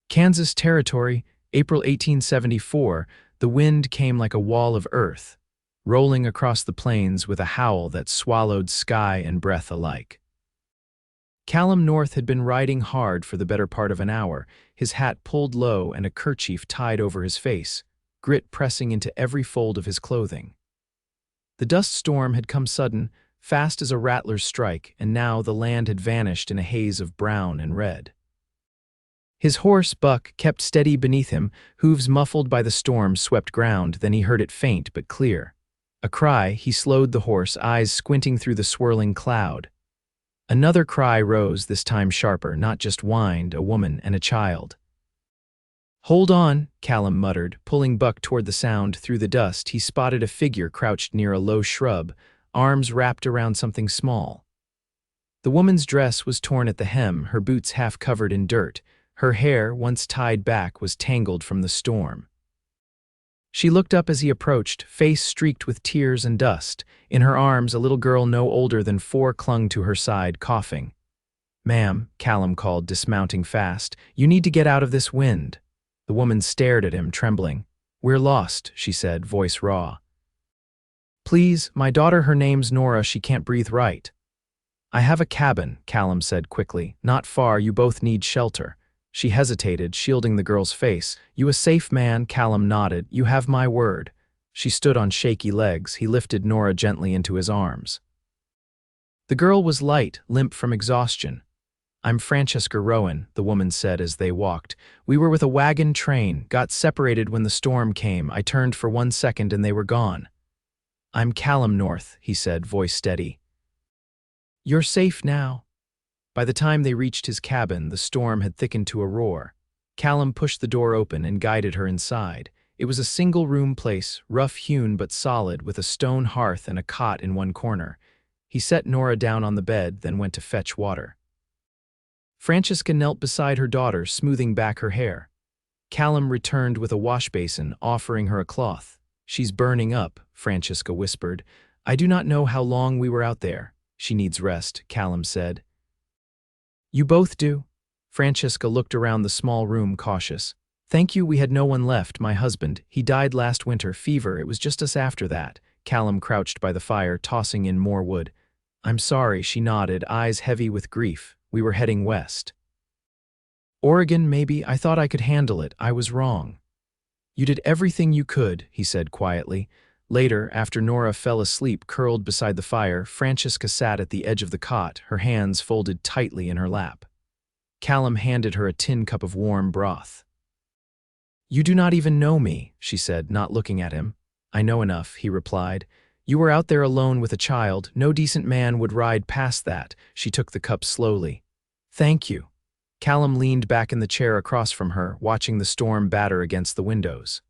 Kansas Territory, April 1874, the wind came like a wall of earth, rolling across the plains with a howl that swallowed sky and breath alike. Callum North had been riding hard for the better part of an hour, his hat pulled low and a kerchief tied over his face, grit pressing into every fold of his clothing. The dust storm had come sudden, fast as a rattler's strike, and now the land had vanished in a haze of brown and red. His horse, Buck, kept steady beneath him, hooves muffled by the storm swept ground, then he heard it faint but clear. A cry, he slowed the horse, eyes squinting through the swirling cloud. Another cry rose, this time sharper, not just whined, a woman and a child. "Hold on," Callum muttered, pulling Buck toward the sound. Through the dust, he spotted a figure crouched near a low shrub, arms wrapped around something small. The woman's dress was torn at the hem, her boots half covered in dirt. Her hair, once tied back, was tangled from the storm. She looked up as he approached, face streaked with tears and dust. In her arms, a little girl no older than 4 clung to her side, coughing. "Ma'am," Callum called, dismounting fast, "you need to get out of this wind." The woman stared at him, trembling. "We're lost," she said, voice raw. "Please, my daughter, her name's Norah, she can't breathe right." "I have a cabin," Callum said quickly. "Not far, you both need shelter." She hesitated, shielding the girl's face. "You a safe man?" Callum nodded. "You have my word." She stood on shaky legs. He lifted Norah gently into his arms. The girl was light, limp from exhaustion. "I'm Francesca Rowen," the woman said as they walked. "We were with a wagon train, got separated when the storm came. I turned for 1 second and they were gone." "I'm Callum North," he said, voice steady. "You're safe now." By the time they reached his cabin, the storm had thickened to a roar. Callum pushed the door open and guided her inside. It was a single-room place, rough-hewn but solid, with a stone hearth and a cot in one corner. He set Norah down on the bed, then went to fetch water. Francesca knelt beside her daughter, smoothing back her hair. Callum returned with a washbasin, offering her a cloth. "She's burning up," Francesca whispered. "I do not know how long we were out there." "She needs rest," Callum said. "You both do?" Francesca looked around the small room, cautious. "Thank you, we had no one left. My husband, he died last winter, fever, it was just us after that." Callum crouched by the fire, tossing in more wood. "I'm sorry," she nodded, eyes heavy with grief. "We were heading west." "Oregon, maybe. I thought I could handle it. I was wrong." "You did everything you could," he said quietly. Later, after Norah fell asleep curled beside the fire, Francesca sat at the edge of the cot, her hands folded tightly in her lap. Callum handed her a tin cup of warm broth. "You do not even know me," she said, not looking at him. "I know enough," he replied. "You were out there alone with a child. No decent man would ride past that." She took the cup slowly. "Thank you." Callum leaned back in the chair across from her, watching the storm batter against the windows.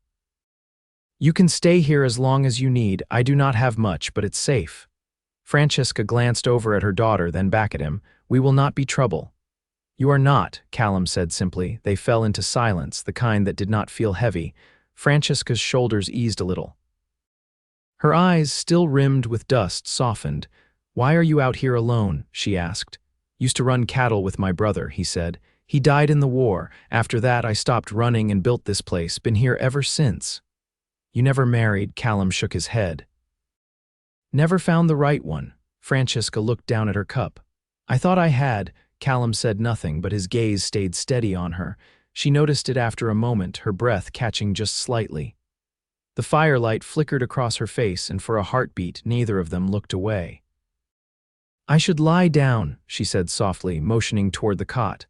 "You can stay here as long as you need. I do not have much, but it's safe." Francesca glanced over at her daughter, then back at him. "We will not be trouble." "You are not," Callum said simply. They fell into silence, the kind that did not feel heavy. Francesca's shoulders eased a little. Her eyes, still rimmed with dust, softened. "Why are you out here alone?" she asked. "Used to run cattle with my brother," he said. "He died in the war. After that, I stopped running and built this place. Been here ever since." "You never married?" Callum shook his head. "Never found the right one." Francesca looked down at her cup. "I thought I had." Callum said nothing, but his gaze stayed steady on her. She noticed it after a moment, her breath catching just slightly. The firelight flickered across her face, and for a heartbeat, neither of them looked away. "I should lie down," she said softly, motioning toward the cot.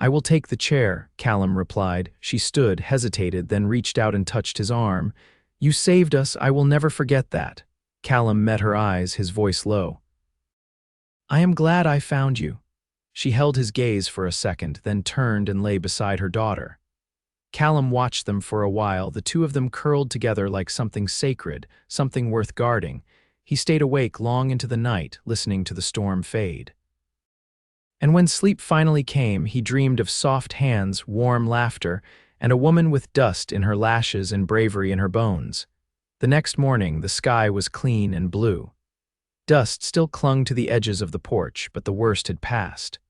"I will take the chair," Callum replied. She stood, hesitated, then reached out and touched his arm. "You saved us. I will never forget that." Callum met her eyes, his voice low. "I am glad I found you." She held his gaze for a second, then turned and lay beside her daughter. Callum watched them for a while, the two of them curled together like something sacred, something worth guarding. He stayed awake long into the night, listening to the storm fade. And when sleep finally came, he dreamed of soft hands, warm laughter, and a woman with dust in her lashes and bravery in her bones. The next morning, the sky was clean and blue. Dust still clung to the edges of the porch, but the worst had passed.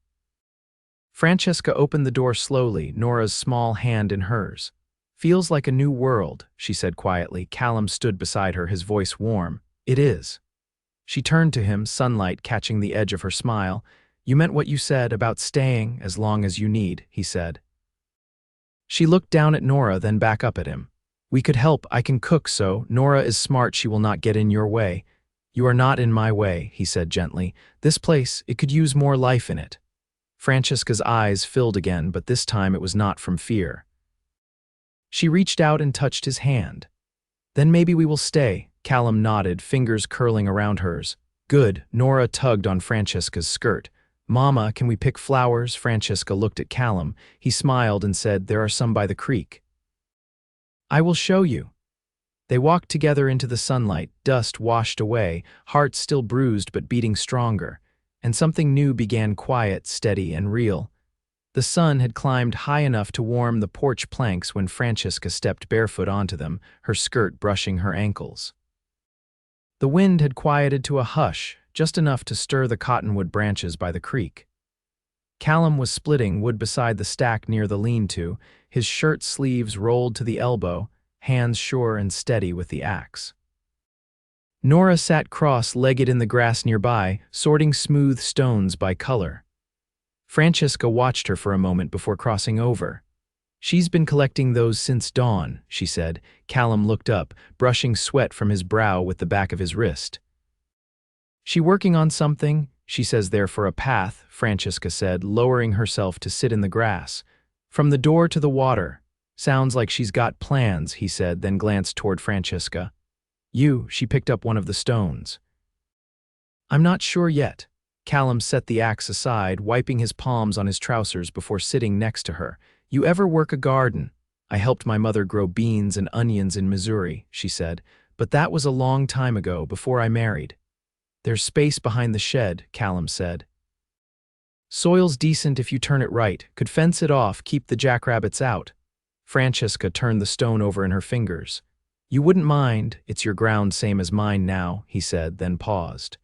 Francesca opened the door slowly, Nora's small hand in hers. "Feels like a new world," she said quietly. Callum stood beside her, his voice warm. "It is." She turned to him, sunlight catching the edge of her smile. "You meant what you said about staying as long as you need," he said. She looked down at Norah, then back up at him. "We could help. I can cook, so Norah is smart. She will not get in your way." "You are not in my way," he said gently. "This place, it could use more life in it." Francesca's eyes filled again, but this time it was not from fear. She reached out and touched his hand. "Then maybe we will stay." Callum nodded, fingers curling around hers. "Good." Norah tugged on Francesca's skirt. "Mama, can we pick flowers?" Francesca looked at Callum. He smiled and said, "There are some by the creek." "I will show you." They walked together into the sunlight, dust washed away, hearts still bruised but beating stronger. And something new began, quiet, steady, and real. The sun had climbed high enough to warm the porch planks when Francesca stepped barefoot onto them, her skirt brushing her ankles. The wind had quieted to a hush, just enough to stir the cottonwood branches by the creek. Callum was splitting wood beside the stack near the lean-to, his shirt sleeves rolled to the elbow, hands sure and steady with the axe. Norah sat cross-legged in the grass nearby, sorting smooth stones by color. Francesca watched her for a moment before crossing over. "She's been collecting those since dawn," she said. Callum looked up, brushing sweat from his brow with the back of his wrist. "She working on something?" "She says there for a path," Francesca said, lowering herself to sit in the grass. "From the door to the water. Sounds like she's got plans," he said, then glanced toward Francesca. She picked up one of the stones. "I'm not sure yet." Callum set the axe aside, wiping his palms on his trousers before sitting next to her. "You ever work a garden?" "I helped my mother grow beans and onions in Missouri," she said, "but that was a long time ago, before I married." "There's space behind the shed," Callum said. "Soil's decent if you turn it right. Could fence it off, keep the jackrabbits out." Francesca turned the stone over in her fingers. "You wouldn't mind, it's your ground same as mine now," he said, then paused.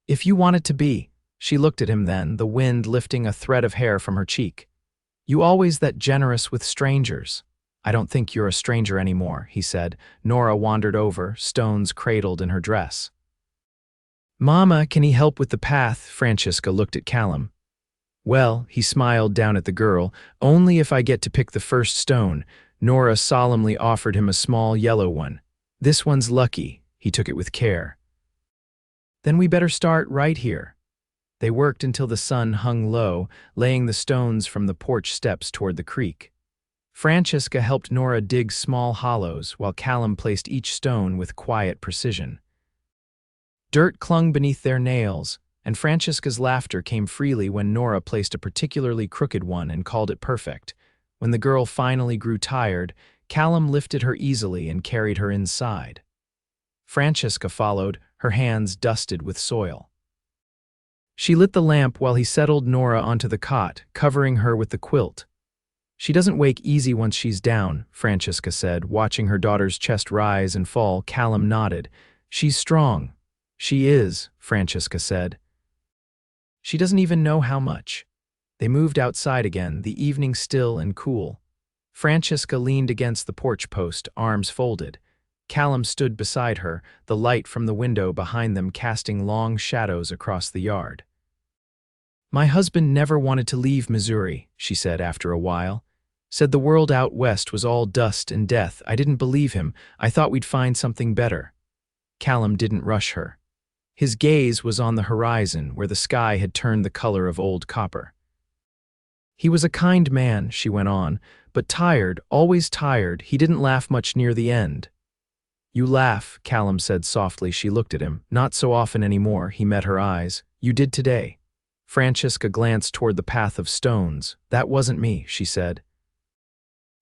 "If you want it to be." She looked at him then, the wind lifting a thread of hair from her cheek. "You always that generous with strangers." "I don't think you're a stranger anymore," he said. Norah wandered over, stones cradled in her dress. "Mama, can he help with the path?" Francesca looked at Callum. "Well," he smiled down at the girl, "only if I get to pick the first stone." Norah solemnly offered him a small yellow one. "This one's lucky." He took it with care. "Then we better start right here." They worked until the sun hung low, laying the stones from the porch steps toward the creek. Francesca helped Norah dig small hollows, while Callum placed each stone with quiet precision. Dirt clung beneath their nails, and Francesca's laughter came freely when Norah placed a particularly crooked one and called it perfect. When the girl finally grew tired, Callum lifted her easily and carried her inside. Francesca followed, her hands dusted with soil. She lit the lamp while he settled Norah onto the cot, covering her with the quilt. "She doesn't wake easy once she's down," Francesca said, watching her daughter's chest rise and fall. Callum nodded. "She's strong." "She is," Francesca said. "She doesn't even know how much." They moved outside again, the evening still and cool. Francesca leaned against the porch post, arms folded. Callum stood beside her, the light from the window behind them casting long shadows across the yard. "My husband never wanted to leave Missouri," she said after a while. "Said the world out west was all dust and death. I didn't believe him. I thought we'd find something better." Callum didn't rush her. His gaze was on the horizon, where the sky had turned the color of old copper. "He was a kind man," she went on, "but tired, always tired. He didn't laugh much near the end." "You laugh," Callum said softly. She looked at him. "Not so often anymore." He met her eyes. "You did today." Francesca glanced toward the path of stones. "That wasn't me," she said.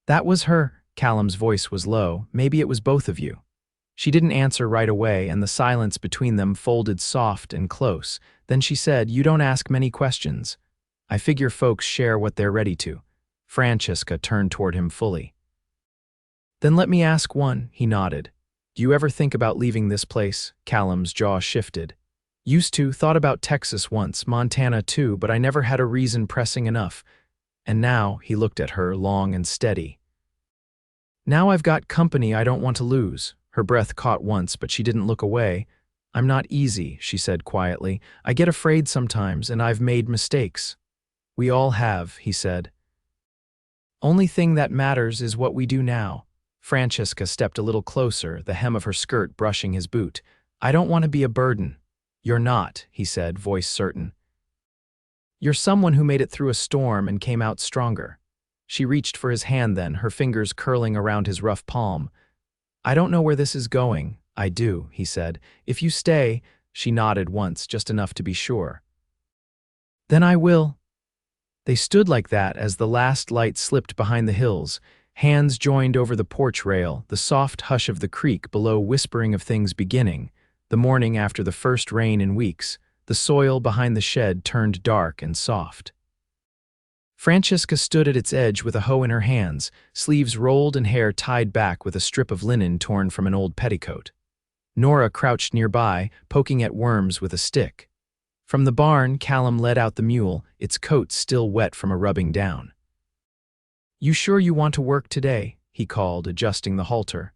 "That was her." Callum's voice was low. "Maybe it was both of you." She didn't answer right away, and the silence between them folded soft and close. Then she said, "You don't ask many questions. I figure folks share what they're ready to." Francesca turned toward him fully. "Then let me ask one," he nodded. "Do you ever think about leaving this place?" Callum's jaw shifted. Used to, thought about Texas once, Montana too, but I never had a reason pressing enough. And now, he looked at her, long and steady. Now I've got company I don't want to lose. Her breath caught once, but she didn't look away. I'm not easy, she said quietly. I get afraid sometimes, and I've made mistakes. We all have, he said. Only thing that matters is what we do now. Francesca stepped a little closer, the hem of her skirt brushing his boot. I don't want to be a burden. You're not, he said, voice certain. You're someone who made it through a storm and came out stronger. She reached for his hand then, her fingers curling around his rough palm. I don't know where this is going. I do, he said. If you stay, she nodded once, just enough to be sure. Then I will. They stood like that as the last light slipped behind the hills, hands joined over the porch rail, the soft hush of the creek below whispering of things beginning. The morning after the first rain in weeks, the soil behind the shed turned dark and soft. Francesca stood at its edge with a hoe in her hands, sleeves rolled and hair tied back with a strip of linen torn from an old petticoat. Norah crouched nearby, poking at worms with a stick. From the barn, Callum led out the mule, its coat still wet from a rubbing down. You sure you want to work today? He called, adjusting the halter.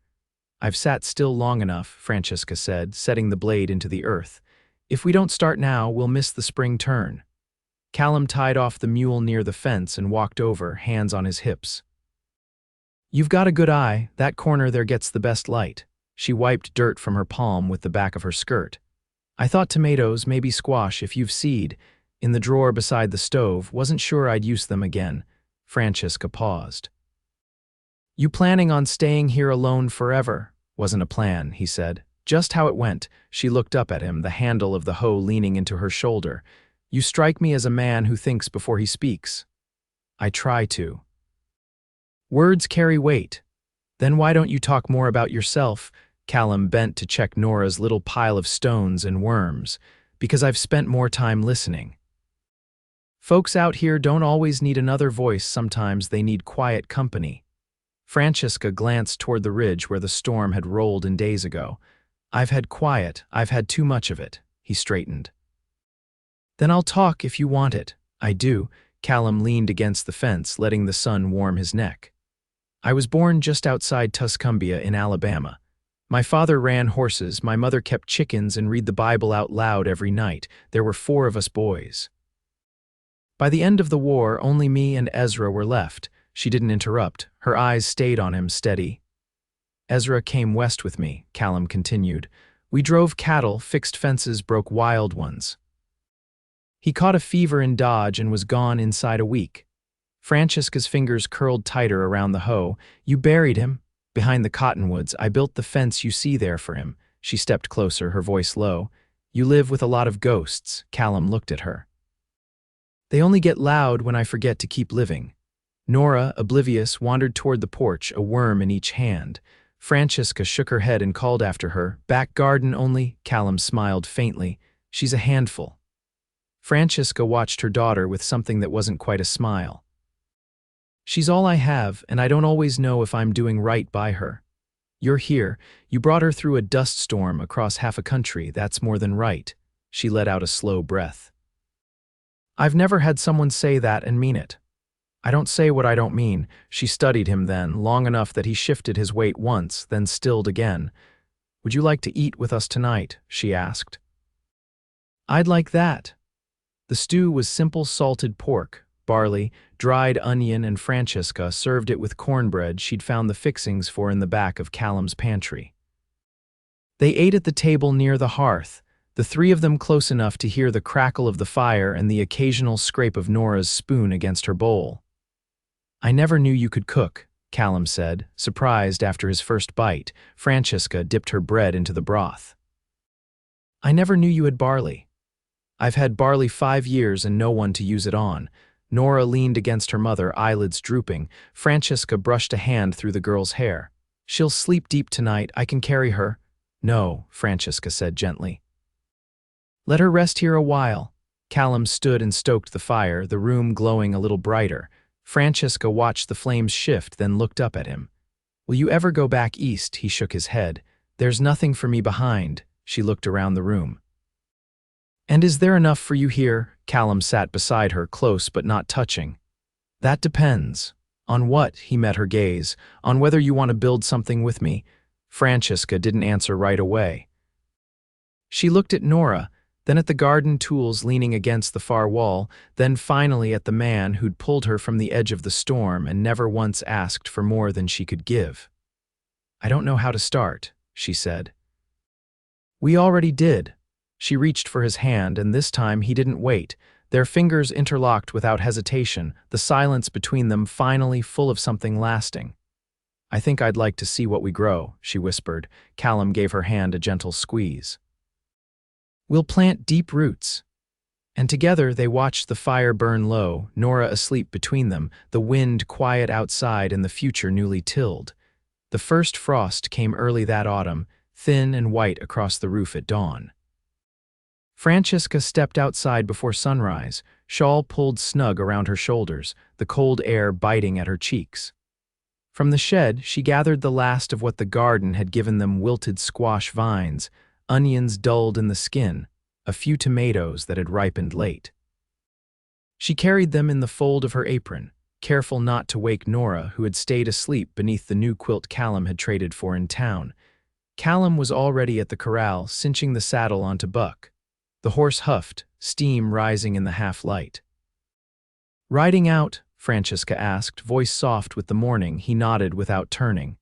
I've sat still long enough, Francesca said, setting the blade into the earth. If we don't start now, we'll miss the spring turn. Callum tied off the mule near the fence and walked over, hands on his hips. You've got a good eye, that corner there gets the best light. She wiped dirt from her palm with the back of her skirt. I thought tomatoes, maybe squash if you've seed. In the drawer beside the stove, wasn't sure I'd use them again. Francesca paused. You planning on staying here alone forever? Wasn't a plan, he said. Just how it went. She looked up at him, the handle of the hoe leaning into her shoulder. You strike me as a man who thinks before he speaks. I try to. Words carry weight. Then why don't you talk more about yourself? Callum bent to check Norah's little pile of stones and worms. Because I've spent more time listening. Folks out here don't always need another voice, sometimes they need quiet company. Francesca glanced toward the ridge where the storm had rolled in days ago. I've had quiet, I've had too much of it, he straightened. Then I'll talk if you want it. I do. Callum leaned against the fence, letting the sun warm his neck. I was born just outside Tuscumbia in Alabama. My father ran horses, my mother kept chickens and read the Bible out loud every night. There were 4 of us boys. By the end of the war, only me and Ezra were left. She didn't interrupt. Her eyes stayed on him, steady. Ezra came west with me, Callum continued. We drove cattle, fixed fences, broke wild ones. He caught a fever in Dodge and was gone inside a week. Francesca's fingers curled tighter around the hoe. You buried him. Behind the cottonwoods, I built the fence you see there for him. She stepped closer, her voice low. You live with a lot of ghosts. Callum looked at her. They only get loud when I forget to keep living. Norah, oblivious, wandered toward the porch, a worm in each hand. Francesca shook her head and called after her. Back garden only. Callum smiled faintly. She's a handful. Francesca watched her daughter with something that wasn't quite a smile. She's all I have, and I don't always know if I'm doing right by her. You're here. You brought her through a dust storm across half a country. That's more than right. She let out a slow breath. I've never had someone say that and mean it. I don't say what I don't mean. She studied him then, long enough that he shifted his weight once, then stilled again. Would you like to eat with us tonight? She asked. I'd like that. The stew was simple salted pork, barley, dried onion, and Francesca served it with cornbread she'd found the fixings for in the back of Callum's pantry. They ate at the table near the hearth, the 3 of them close enough to hear the crackle of the fire and the occasional scrape of Norah's spoon against her bowl. I never knew you could cook, Callum said, surprised after his first bite. Francesca dipped her bread into the broth. I never knew you had barley. I've had barley 5 years and no one to use it on. Norah leaned against her mother, eyelids drooping. Francesca brushed a hand through the girl's hair. She'll sleep deep tonight. I can carry her. No, Francesca said gently. Let her rest here a while. Callum stood and stoked the fire, the room glowing a little brighter. Francesca watched the flames shift, then looked up at him. Will you ever go back east? He shook his head. There's nothing for me behind. She looked around the room. And is there enough for you here? Callum sat beside her, close but not touching. That depends. On what? He met her gaze. On whether you want to build something with me. Francesca didn't answer right away. She looked at Norah, then at the garden tools leaning against the far wall, then finally at the man who'd pulled her from the edge of the storm and never once asked for more than she could give. I don't know how to start, she said. We already did. She reached for his hand, and this time he didn't wait. Their fingers interlocked without hesitation, the silence between them finally full of something lasting. I think I'd like to see what we grow, she whispered. Callum gave her hand a gentle squeeze. We'll plant deep roots. And together they watched the fire burn low, Norah asleep between them, the wind quiet outside and the future newly tilled. The first frost came early that autumn, thin and white across the roof at dawn. Francesca stepped outside before sunrise, shawl pulled snug around her shoulders, the cold air biting at her cheeks. From the shed, she gathered the last of what the garden had given them: wilted squash vines, onions dulled in the skin, a few tomatoes that had ripened late. She carried them in the fold of her apron, careful not to wake Norah, who had stayed asleep beneath the new quilt Callum had traded for in town. Callum was already at the corral, cinching the saddle onto Buck. The horse huffed, steam rising in the half-light. Riding out? Francesca asked, voice soft with the morning. He nodded without turning.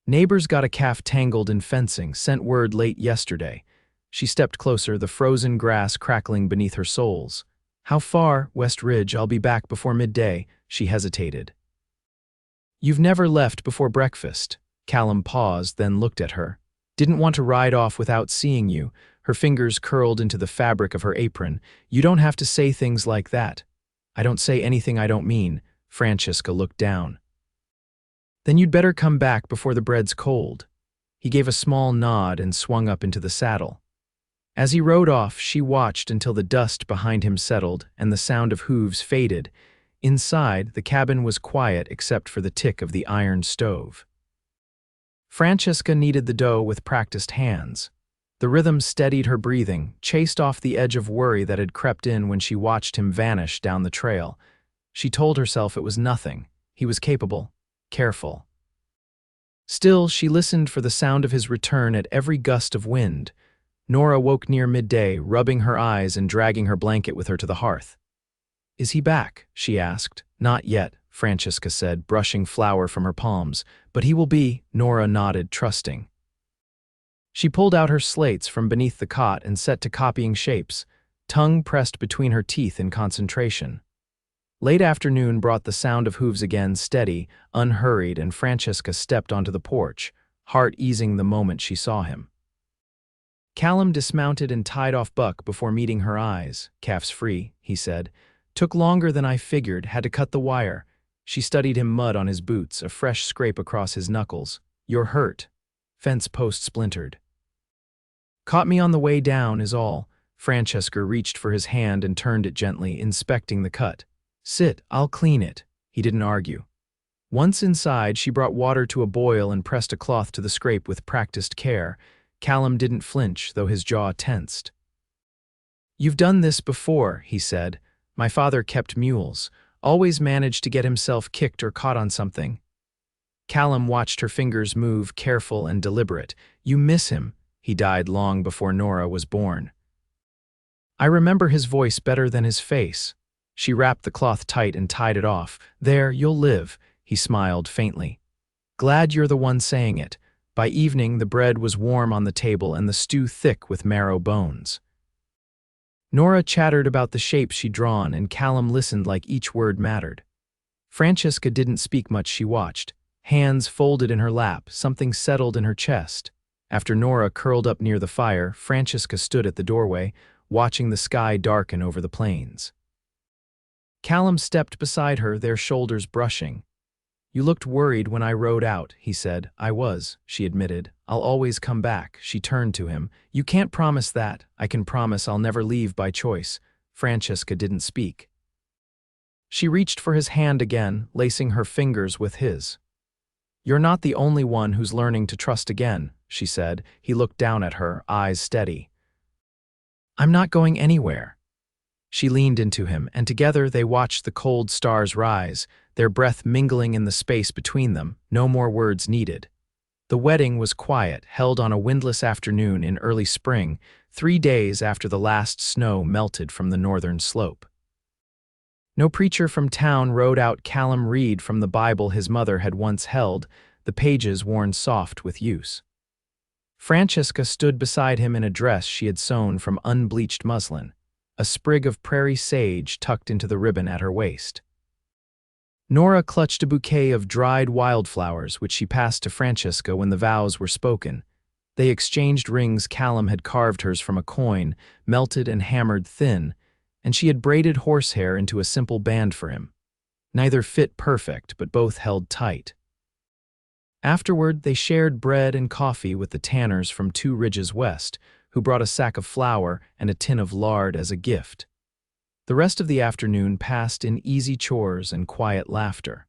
Neighbors got a calf tangled in fencing, sent word late yesterday. She stepped closer, the frozen grass crackling beneath her soles. How far? West Ridge. I'll be back before midday. She hesitated. You've never left before breakfast. Callum paused, then looked at her. Didn't want to ride off without seeing you. Her fingers curled into the fabric of her apron. You don't have to say things like that. I don't say anything I don't mean. Francesca looked down. Then you'd better come back before the bread's cold. He gave a small nod and swung up into the saddle. As he rode off, she watched until the dust behind him settled and the sound of hooves faded. Inside, the cabin was quiet except for the tick of the iron stove. Francesca kneaded the dough with practiced hands. The rhythm steadied her breathing, chased off the edge of worry that had crept in when she watched him vanish down the trail. She told herself it was nothing. He was capable, careful. Still, she listened for the sound of his return at every gust of wind. Norah woke near midday, rubbing her eyes and dragging her blanket with her to the hearth. Is he back? She asked. Not yet, Francesca said, brushing flour from her palms. But he will be, Norah nodded, trusting. She pulled out her slates from beneath the cot and set to copying shapes, tongue pressed between her teeth in concentration. Late afternoon brought the sound of hooves again, steady, unhurried, and Francesca stepped onto the porch, heart easing the moment she saw him. Callum dismounted and tied off Buck before meeting her eyes. Calf's free, he said. Took longer than I figured, had to cut the wire. She studied him, mud on his boots, a fresh scrape across his knuckles. You're hurt. Fence post splintered. Caught me on the way down is all. Francesca reached for his hand and turned it gently, inspecting the cut. Sit, I'll clean it. He didn't argue. Once inside, she brought water to a boil and pressed a cloth to the scrape with practiced care. Callum didn't flinch, though his jaw tensed. You've done this before, he said. My father kept mules, always managed to get himself kicked or caught on something. Callum watched her fingers move, careful and deliberate. You miss him. He died long before Norah was born. I remember his voice better than his face. She wrapped the cloth tight and tied it off. There, you'll live, he smiled faintly. Glad you're the one saying it. By evening, the bread was warm on the table and the stew thick with marrow bones. Norah chattered about the shapes she'd drawn, and Callum listened like each word mattered. Francesca didn't speak much. She watched. Hands folded in her lap, something settled in her chest. After Norah curled up near the fire, Francesca stood at the doorway, watching the sky darken over the plains. Callum stepped beside her, their shoulders brushing. You looked worried when I rode out, he said. I was, she admitted. I'll always come back. She turned to him. You can't promise that. I can promise I'll never leave by choice. Francesca didn't speak. She reached for his hand again, lacing her fingers with his. You're not the only one who's learning to trust again, she said. He looked down at her, eyes steady. I'm not going anywhere. She leaned into him, and together they watched the cold stars rise, their breath mingling in the space between them, no more words needed. The wedding was quiet, held on a windless afternoon in early spring, 3 days after the last snow melted from the northern slope. No preacher from town rode out Callum read from the Bible his mother had once held, the pages worn soft with use. Francesca stood beside him in a dress she had sewn from unbleached muslin, a sprig of prairie sage tucked into the ribbon at her waist. Norah clutched a bouquet of dried wildflowers which she passed to Francesca when the vows were spoken. They exchanged rings. Callum had carved hers from a coin, melted and hammered thin, and she had braided horsehair into a simple band for him. Neither fit perfect, but both held tight. Afterward, they shared bread and coffee with the tanners from 2 ridges west, who brought a sack of flour and a tin of lard as a gift. The rest of the afternoon passed in easy chores and quiet laughter.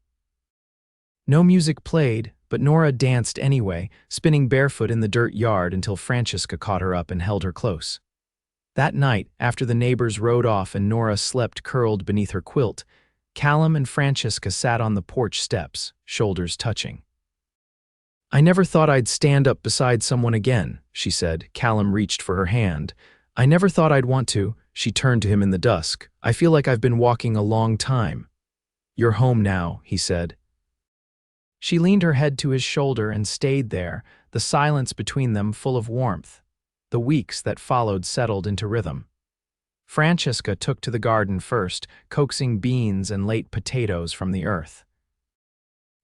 No music played, but Norah danced anyway, spinning barefoot in the dirt yard until Francesca caught her up and held her close. That night, after the neighbors rode off and Norah slept curled beneath her quilt, Callum and Francesca sat on the porch steps, shoulders touching. "I never thought I'd stand up beside someone again," she said. Callum reached for her hand. "I never thought I'd want to." She turned to him in the dusk. "I feel like I've been walking a long time." "You're home now," he said. She leaned her head to his shoulder and stayed there, the silence between them full of warmth. The weeks that followed settled into rhythm. Francesca took to the garden first, coaxing beans and late potatoes from the earth.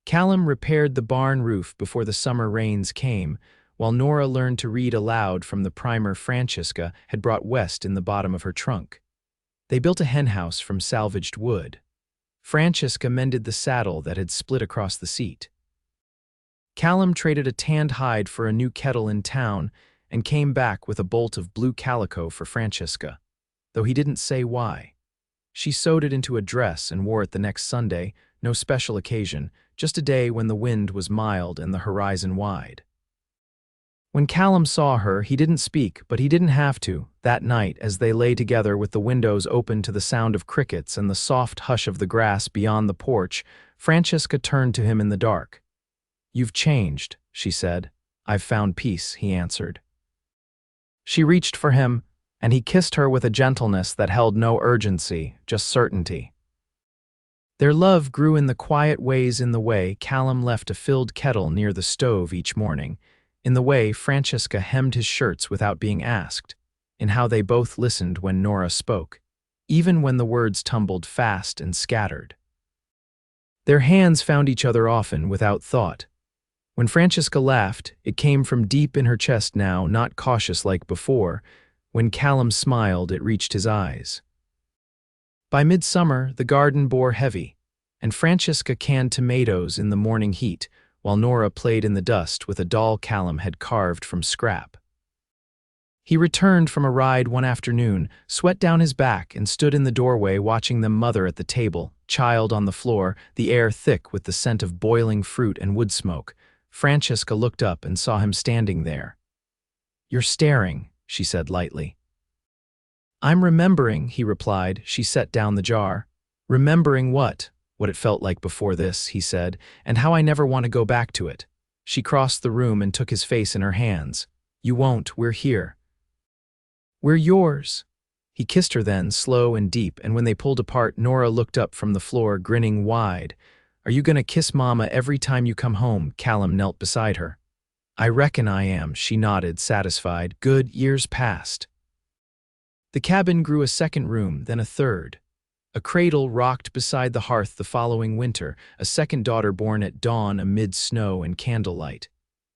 Callum repaired the barn roof before the summer rains came, while Norah learned to read aloud from the primer Francesca had brought west in the bottom of her trunk. They built a henhouse from salvaged wood. Francesca mended the saddle that had split across the seat. Callum traded a tanned hide for a new kettle in town and came back with a bolt of blue calico for Francesca, though he didn't say why. She sewed it into a dress and wore it the next Sunday, no special occasion, just a day when the wind was mild and the horizon wide. When Callum saw her, he didn't speak, but he didn't have to. That night, as they lay together with the windows open to the sound of crickets and the soft hush of the grass beyond the porch, Francesca turned to him in the dark. "You've changed," she said. "I've found peace," he answered. She reached for him, and he kissed her with a gentleness that held no urgency, just certainty. Their love grew in the quiet ways, in the way Callum left a filled kettle near the stove each morning, in the way Francesca hemmed his shirts without being asked, in how they both listened when Norah spoke, even when the words tumbled fast and scattered. Their hands found each other often without thought. When Francesca laughed, it came from deep in her chest now, not cautious like before. When Callum smiled, it reached his eyes. By midsummer, the garden bore heavy, and Francesca canned tomatoes in the morning heat, while Norah played in the dust with a doll Callum had carved from scrap. He returned from a ride one afternoon, sweat down his back, and stood in the doorway watching them, mother at the table, child on the floor, the air thick with the scent of boiling fruit and wood smoke. Francesca looked up and saw him standing there. "You're staring," she said lightly. "I'm remembering," he replied. She set down the jar. "Remembering what?" "What it felt like before this," he said, "and how I never want to go back to it." She crossed the room and took his face in her hands. "You won't, we're here." "We're yours." He kissed her then, slow and deep, and when they pulled apart, Norah looked up from the floor, grinning wide. "Are you gonna kiss Mama every time you come home?" Callum knelt beside her. "I reckon I am," she nodded, satisfied. "Good." Years passed. The cabin grew a second room, then a third. A cradle rocked beside the hearth the following winter, a second daughter born at dawn amid snow and candlelight.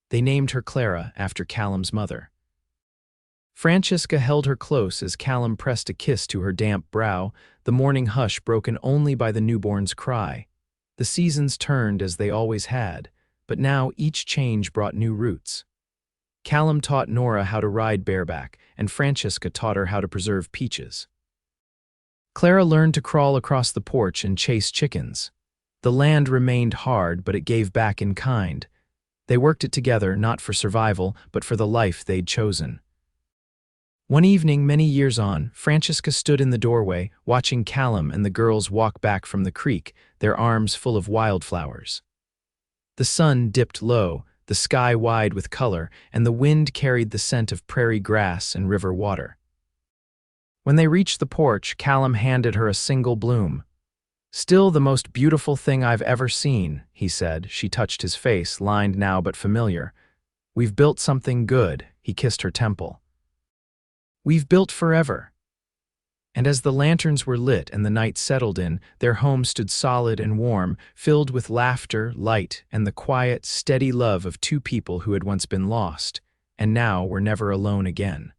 They named her Clara, after Callum's mother. Francesca held her close as Callum pressed a kiss to her damp brow, the morning hush broken only by the newborn's cry. The seasons turned as they always had, but now each change brought new roots. Callum taught Norah how to ride bareback, and Francesca taught her how to preserve peaches. Clara learned to crawl across the porch and chase chickens. The land remained hard, but it gave back in kind. They worked it together, not for survival, but for the life they'd chosen. One evening, many years on, Francesca stood in the doorway, watching Callum and the girls walk back from the creek, their arms full of wildflowers. The sun dipped low, the sky wide with color, and the wind carried the scent of prairie grass and river water. When they reached the porch, Callum handed her a single bloom. "Still the most beautiful thing I've ever seen," he said. She touched his face, lined now but familiar. "We've built something good," he kissed her temple. "We've built forever." And as the lanterns were lit and the night settled in, their home stood solid and warm, filled with laughter, light, and the quiet, steady love of two people who had once been lost, and now were never alone again.